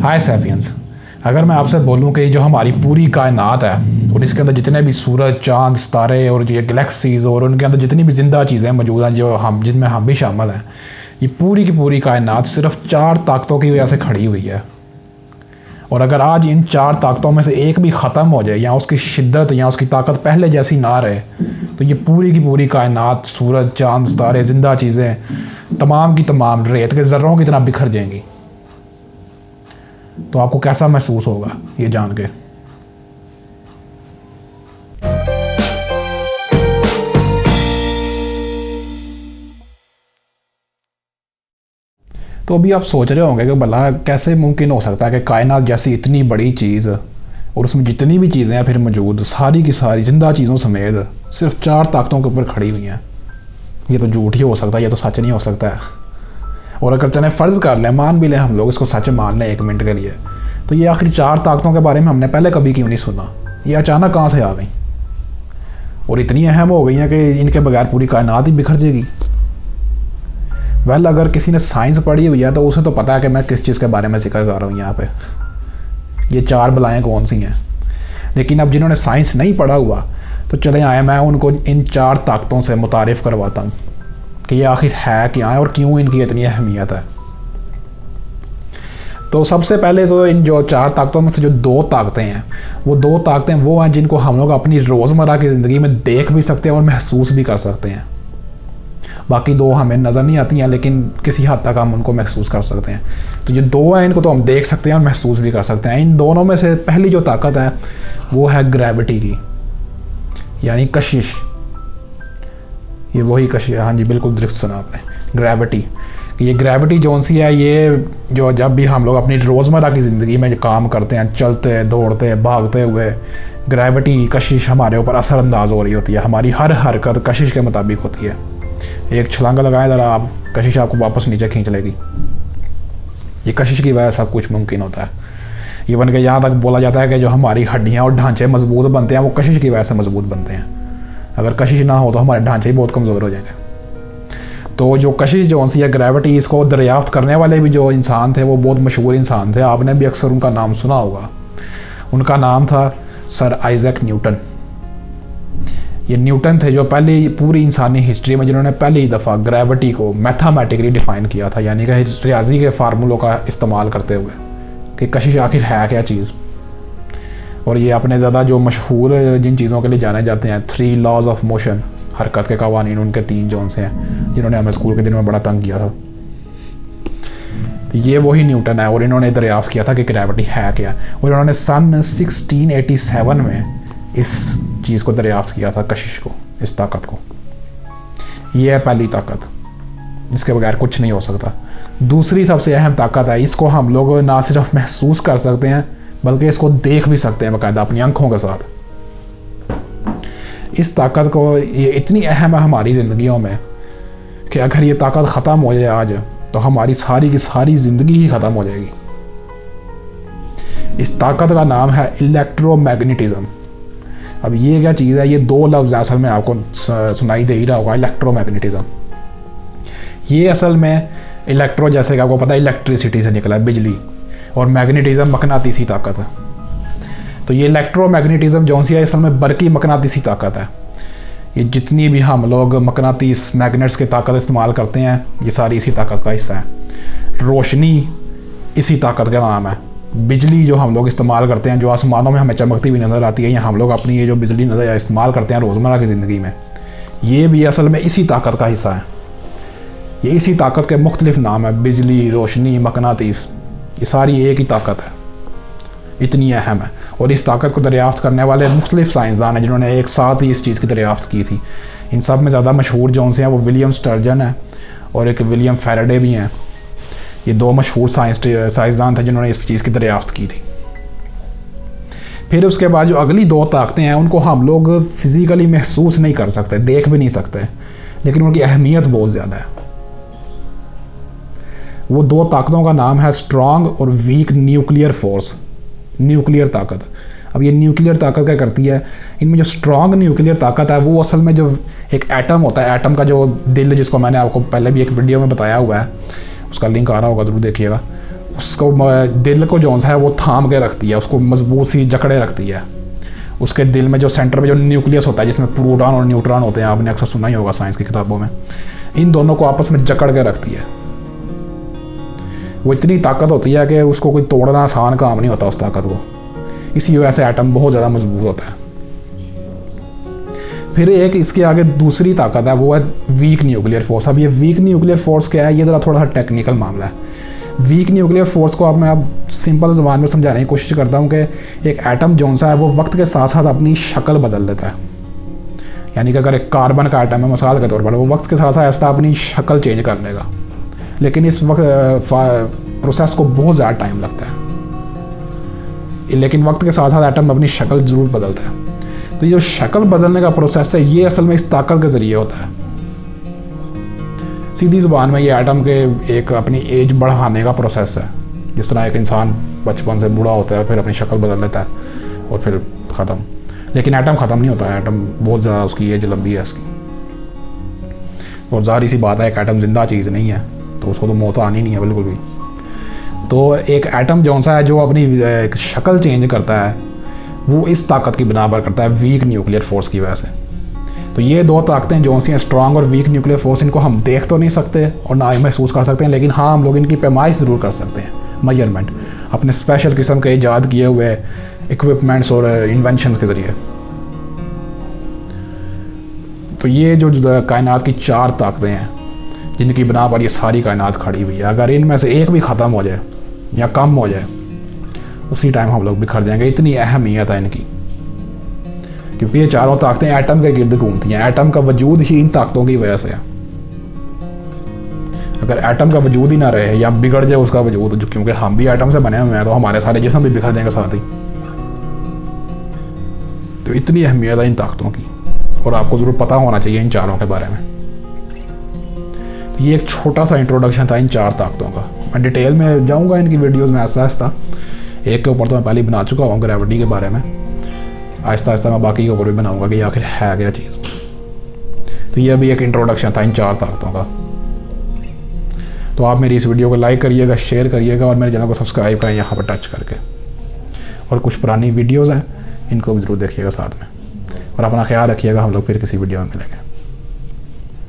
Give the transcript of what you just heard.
हाय sapiens, अगर मैं आपसे बोलूं कि जो हमारी पूरी कायनात है और इसके अंदर जितने भी सूरज, चांद, सितारे और ये गैलेक्सीज और उनके अंदर जितनी भी ज़िंदा चीज़ें मौजूद हैं जो हम जिनमें हम भी शामिल हैं, ये पूरी की पूरी कायनात सिर्फ 4 ताकतों की वजह से खड़ी हुई है। और अगर आज इन 4 ताकतों में से एक भी ख़त्म हो जाए या उसकी शिद्दत या उसकी ताकत पहले जैसी ना रहे तो ये पूरी की पूरी कायनात, सूरज, चांद, सितारे, ज़िंदा चीज़ें तमाम की तमाम रेत के ज़र्रों की तरह बिखर जाएंगी। तो आपको कैसा महसूस होगा ये जान के? तो अभी आप सोच रहे होंगे कि भला कैसे मुमकिन हो सकता है कि कायनात जैसी इतनी बड़ी चीज़ और उसमें जितनी भी चीज़ें हैं फिर मौजूद, सारी की सारी जिंदा चीज़ों समेत सिर्फ 4 ताकतों के ऊपर खड़ी हुई हैं। ये तो झूठ ही हो सकता है, ये तो सच नहीं हो सकता है। और अगर चले फ़र्ज़ कर लें, मान भी लें हम लोग इसको सच मान लें 1 मिनट के लिए, तो ये आखिर 4 ताकतों के बारे में हमने पहले कभी क्यों नहीं सुना? ये अचानक कहाँ से आ गई और इतनी अहम हो गई हैं कि इनके बगैर पूरी कायनात ही बिखर जाएगी। वेल, अगर किसी ने साइंस पढ़ी हुई है तो उसे तो पता है कि मैं किस चीज़ के बारे में जिक्र कर रहा हूँ यहाँ पे। ये 4 बलाएँ कौन सी हैं? लेकिन अब जिन्होंने साइंस नहीं पढ़ा हुआ तो चले आए, मैं उनको इन 4 ताकतों से मुतारिफ़ करवाता हूँ कि ये आखिर है क्या है और क्यों इनकी इतनी अहमियत है। तो सबसे पहले तो इन जो 4 ताकतों में से जो 2 ताकतें हैं वो हैं जिनको हम लोग अपनी रोज़मर्रा की ज़िंदगी में देख भी सकते हैं और महसूस भी कर सकते हैं। बाकी 2 हमें नज़र नहीं आती हैं, लेकिन किसी हद तक हम उनको महसूस कर सकते हैं। तो जो 2 हैं इनको तो हम देख सकते हैं और महसूस भी कर सकते हैं। इन दोनों में से पहली जो ताकत है वो है ग्रेविटी की, यानी कशिश। ये वही कशिश, हाँ जी बिल्कुल दुरुस्त सुना आपने, ग्रेविटी। ये ग्रेविटी जो सी है, ये जो जब भी हम लोग अपनी रोज़मर्रा की ज़िंदगी में काम करते हैं, चलते दौड़ते भागते हुए, ग्रेविटी कशिश हमारे ऊपर असरअंदाज हो रही होती है। हमारी हर हरकत कशिश के मुताबिक होती है। एक छलांगा लगाएं ज़रा आप, कशिश आपको वापस नीचे खींच लेगी। ये कशिश की वजह से सब कुछ मुमकिन होता है। इवन कि यहाँ तक बोला जाता है कि जो हमारी हड्डियाँ और ढांचे मजबूत बनते हैं वो कशिश की वजह से मजबूत बनते हैं। अगर कशिश ना हो तो हमारे ढांचे ही बहुत कमज़ोर हो जाएंगे। तो जो कशिश जो सी है ग्रेविटी, इसको दरियाफ्त करने वाले भी जो इंसान थे वो बहुत मशहूर इंसान थे। आपने भी अक्सर उनका नाम सुना होगा। उनका नाम था सर आइजैक न्यूटन। ये न्यूटन थे जो पहले पूरी इंसानी हिस्ट्री में जिन्होंने पहली दफ़ा ग्रेविटी को मैथमेटिकली डिफ़ाइन किया था, यानी कि रियाजी के फार्मूलों का इस्तेमाल करते हुए कि कशिश आखिर है क्या चीज़। और ये अपने ज़्यादा जो मशहूर जिन चीज़ों के लिए जाने जाते हैं, 3 लॉज ऑफ मोशन, हरकत के कवानीन, उनके 3 जोन से हैं जिन्होंने हमें स्कूल के दिनों में बड़ा तंग किया था। तो ये वही न्यूटन है और इन्होंने दरियाफ्त किया था कि ग्रेविटी है क्या। और इन्होंने सन 1687 में इस चीज़ को दरियाफ्त किया था, कशिश को, इस ताकत को। ये है पहली ताकत, इसके बगैर कुछ नहीं हो सकता। दूसरी सबसे अहम ताकत है, इसको हम लोग ना सिर्फ महसूस कर सकते हैं बल्कि इसको देख भी सकते हैं बाकायदा अपनी आंखों के साथ। इस ताकत को, ये इतनी अहम है हमारी ज़िंदगियों में कि अगर ये ताकत ख़त्म हो जाए आज तो हमारी सारी की सारी ज़िंदगी ही ख़त्म हो जाएगी। इस ताकत का नाम है इलेक्ट्रोमैग्नेटिज्म। अब ये क्या चीज़ है? ये 2 लफ्ज़ असल में आपको सुनाई दे ही रहा होगा, इलेक्ट्रोमैग्नेटिज्म। ये असल में इलेक्ट्रो, जैसे कि आपको पता है इलेक्ट्रिसिटी से निकला है, बिजली, और मैग्नेटिज्म मकनातीसी ताकत है। तो ये इलेक्ट्रोमैग्नेटिज्म जो सी है असल में बरकी मकनातीसी ताकत है। ये जितनी भी हम लोग मकनातीस, मैग्नेट्स की ताकत इस्तेमाल करते हैं, ये सारी इसी ताकत का हिस्सा है। रोशनी इसी ताकत का नाम है। बिजली जो हम लोग इस्तेमाल करते हैं, जो आसमानों में हमें चमकती हुई नज़र आती है, या हम लोग अपनी ये जो बिजली नज़र इस्तेमाल करते हैं रोज़मर्रा की ज़िंदगी में, ये भी असल में इसी ताकत का हिस्सा है। ये इसी ताकत के मुख्तलिफ नाम है, बिजली, रोशनी, मकनातीस, ये सारी एक ही ताकत है, इतनी अहम है। और इस ताकत को दरियाफ्त करने वाले मुख्तलिफ साइंसदान हैं जिन्होंने एक साथ ही इस चीज़ की दरियाफ्त की थी। इन सब में ज़्यादा मशहूर जो से हैं वो विलियम स्टर्जन है और एक विलियम फैराडे भी हैं। ये 2 मशहूर साइंसदान थे जिन्होंने इस चीज़ की दरियाफ्त की थी। फिर उसके बाद जो अगली 2 ताकतें हैं उनको हम लोग फिज़िकली महसूस नहीं कर सकते, देख भी नहीं सकते, लेकिन उनकी अहमियत बहुत ज़्यादा है। वो 2 ताकतों का नाम है स्ट्रॉन्ग और वीक न्यूक्लियर फोर्स, न्यूक्लियर ताकत। अब ये न्यूक्लियर ताकत क्या करती है? इनमें जो स्ट्रॉन्ग न्यूक्लियर ताकत है वो असल में जो एक एटम होता है, एटम का जो दिल, जिसको मैंने आपको पहले भी एक वीडियो में बताया हुआ है, उसका लिंक आ रहा होगा, ज़रूर देखिएगा। उसको दिल को जो है वो थाम के रखती है, उसको मजबूत सी जकड़े रखती है। उसके दिल में जो सेंटर में जो न्यूक्लियस होता है जिसमें प्रोटॉन और न्यूट्रॉन होते हैं, आपने अक्सर सुना ही होगा साइंस की किताबों में, इन दोनों को आपस में जकड़ के रखती है। वो इतनी ताकत होती है कि उसको कोई तोड़ना आसान काम नहीं होता उस ताकत को। इसी वजह से एटम बहुत ज़्यादा मजबूत होता है। फिर एक इसके आगे दूसरी ताकत है, वो है वीक न्यूक्लियर फोर्स। अब ये वीक न्यूक्लियर फोर्स क्या है, ये ज़रा थोड़ा सा टेक्निकल मामला है। वीक न्यूक्लियर फोर्स को मैं अब सिंपल ज़बान में समझाने की कोशिश करता हूँ कि एक एटम जो सा है वो वक्त के साथ साथ अपनी शक्ल बदल लेता है। यानी कि अगर एक कार्बन का एटम है मिसाल के तौर पर, वो वक्त के साथ साथ ऐसा अपनी शक्ल चेंज कर लेगा, लेकिन इस वक्त प्रोसेस को बहुत ज़्यादा टाइम लगता है। लेकिन वक्त के साथ साथ एटम अपनी शक्ल ज़रूर बदलता है। तो ये जो शक्ल बदलने का प्रोसेस है, ये असल में इस ताकत के ज़रिए होता है। सीधी ज़ुबान में ये एटम के एक अपनी एज बढ़ाने का प्रोसेस है। जिस तरह एक इंसान बचपन से बूढ़ा होता है, फिर अपनी शक्ल बदल लेता है और फिर ख़त्म। लेकिन एटम ख़त्म नहीं होता है, एटम बहुत ज़्यादा उसकी एज लंबी है इसकी। और ज़ाहिर सी बात है, एक एटम जिंदा चीज़ नहीं है, तो उसको तो मौत आनी नहीं है बिल्कुल भी। तो एक एटम जो सा है जो अपनी शक्ल चेंज करता है, वो इस ताकत की बिना पर करता है, वीक न्यूक्लियर फोर्स की वजह से। तो ये दो ताकतें जो सी हैं, स्ट्रॉन्ग और वीक न्यूक्लियर फोर्स, इनको हम देख तो नहीं सकते और ना ही महसूस कर सकते हैं, लेकिन हाँ हम लोग इनकी पैमाइश ज़रूर कर सकते हैं, मेजरमेंट, अपने स्पेशल किस्म के ईजाद किए हुए इक्विपमेंट्स और इन्वेंशंस के ज़रिए। तो ये जो कायनात की 4 ताकतें हैं जिनकी बिना पर ये सारी कायनात खड़ी हुई है, अगर इनमें से एक भी ख़त्म हो जाए या कम हो जाए, उसी टाइम हम लोग बिखर जाएंगे। इतनी अहमियत है इनकी, क्योंकि ये चारों ताकतें एटम के गिर्द घूमती हैं। एटम का वजूद ही इन ताकतों की वजह से है। अगर एटम का वजूद ही ना रहे या बिगड़ जाए उसका वजूद, क्योंकि हम भी एटम से बने हुए हैं, तो हमारे सारे जिस्म भी बिखर जाएंगे साथ ही। तो इतनी अहमियत है इन ताकतों की, और आपको ज़रूर पता होना चाहिए इन चारों के बारे में। ये एक छोटा सा इंट्रोडक्शन था इन 4 ताकतों का। मैं डिटेल में जाऊंगा इनकी वीडियोस में आहिस्ता आहिस्ता। एक के ऊपर तो मैं पहले बना चुका हूँ ग्रेविटी के बारे में, आहिस्ता आहिस्ता मैं बाकी के ऊपर भी बनाऊंगा कि आखिर है क्या चीज़। तो ये भी एक इंट्रोडक्शन था इन 4 ताकतों का। तो आप मेरी इस वीडियो को लाइक करिएगा, शेयर करिएगा और मेरे चैनल को सब्सक्राइब करें यहाँ पर टच करके। और कुछ पुरानी वीडियोज़ हैं, इनको भी जरूर देखिएगा साथ में। और अपना ख्याल रखिएगा, हम लोग फिर किसी वीडियो में मिलेंगे।